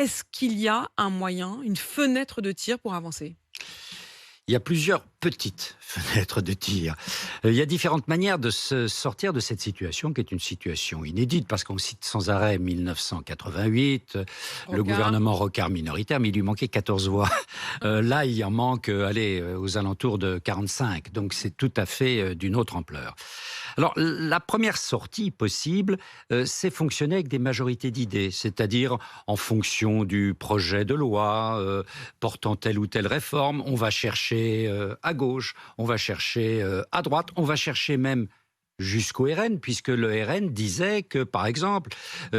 Est-ce qu'il y a un moyen, une fenêtre de tir pour avancer? Il y a plusieurs petites fenêtres de tir. Il y a différentes manières de se sortir de cette situation qui est une situation inédite parce qu'on cite sans arrêt 1988, le Rocard? gouvernement Rocard minoritaire, mais il lui manquait 14 voix. Là, il en manque aux alentours de 45, donc c'est tout à fait d'une autre ampleur. Alors, la première sortie possible, c'est fonctionner avec des majorités d'idées, c'est-à-dire en fonction du projet de loi portant telle ou telle réforme, on va chercher à gauche, on va chercher à droite, on va chercher même jusqu'au RN, puisque le RN disait que, par exemple,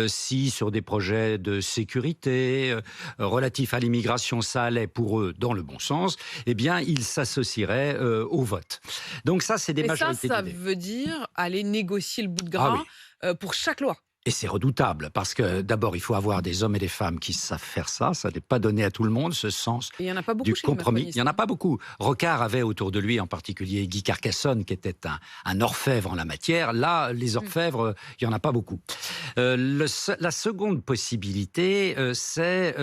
si sur des projets de sécurité relatifs à l'immigration, ça allait pour eux dans le bon sens, eh bien, ils s'associeraient au vote. Donc ça, c'est des Mais ça, majorités ça d'idées. veut dire aller négocier le bout de Ah gras oui. pour chaque loi. Et c'est redoutable, parce que d'abord, il faut avoir des hommes et des femmes qui savent faire ça. Ça n'est pas donné à tout le monde, ce sens Et il n'y en a pas beaucoup du chez les compromis. Il n'y macronistes, en a hein. pas beaucoup. Rocard avait autour de lui, en particulier Guy Carcassonne, qui était un orfèvre en la matière. Là, les Mm. orfèvres, il n'y en a pas beaucoup. La seconde possibilité, c'est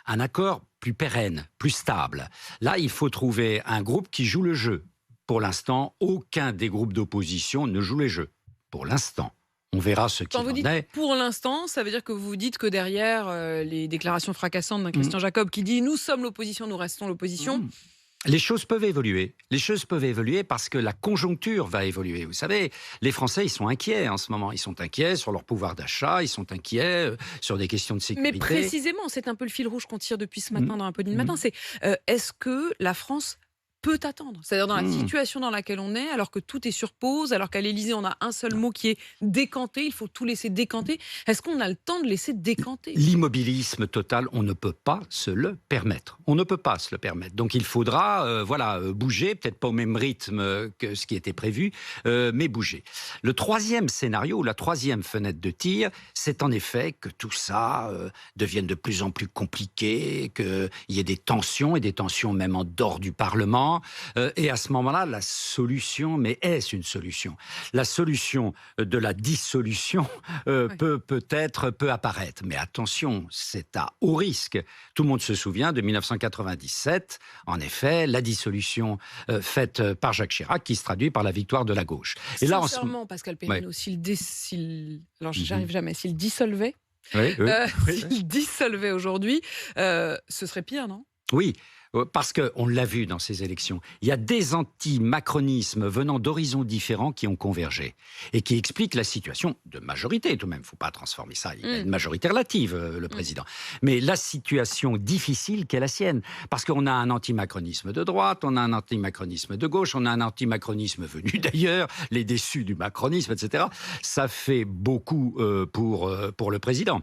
un accord plus pérenne, plus stable. Là, il faut trouver un groupe qui joue le jeu. Pour l'instant, aucun des groupes d'opposition ne joue les jeux. Pour l'instant. On verra ce Quand qu'il vous en dites est. pour l'instant, ça veut dire que vous dites que derrière les déclarations fracassantes d'un Mm. Christian Jacob qui dit nous sommes l'opposition, nous restons l'opposition. Mm. Les choses peuvent évoluer. Les choses peuvent évoluer parce que la conjoncture va évoluer. Vous savez, les Français, ils sont inquiets en ce moment. Ils sont inquiets sur leur pouvoir d'achat, ils sont inquiets sur des questions de Mais sécurité. précisément, c'est un peu le fil rouge qu'on tire depuis ce matin Mm. dans un peu d'une matin. Mm. C'est est-ce que la France peut attendre? C'est-à-dire dans la Mm. situation dans laquelle on est, alors que tout est sur pause, alors qu'à l'Élysée, on a un seul mot qui est décanter, il faut tout laisser décanter. Est-ce qu'on a le temps de laisser décanter? L'immobilisme total, on ne peut pas se le permettre. On ne peut pas se le permettre. Donc il faudra bouger, peut-être pas au même rythme que ce qui était prévu, mais bouger. Le troisième scénario, la troisième fenêtre de tir, c'est en effet que tout ça devienne de plus en plus compliqué, qu'il y ait des tensions, et des tensions même en dehors du Parlement. Et à ce moment-là, la solution, mais est-ce une solution? La solution de la dissolution Ouais. peut apparaître. Mais attention, c'est à haut risque. Tout le monde se souvient de 1997, en effet, la dissolution faite par Jacques Chirac, qui se traduit par la victoire de la gauche. Et là, Sincèrement, Pascal ouais. Perrineau, alors Mhm. j'arrive jamais, s'il dissolvait, Oui, oui, oui. s'il dissolvait aujourd'hui, ce serait pire, non? Oui, parce qu'on l'a vu dans ces élections. Il y a des anti-macronismes venant d'horizons différents qui ont convergé et qui expliquent la situation de majorité tout de même. Il ne faut pas transformer ça. Il a une majorité relative, le président. Mais la situation difficile qu'est la sienne. Parce qu'on a un anti-macronisme de droite, on a un anti-macronisme de gauche, on a un anti-macronisme venu d'ailleurs, les déçus du macronisme, etc. Ça fait beaucoup pour le président.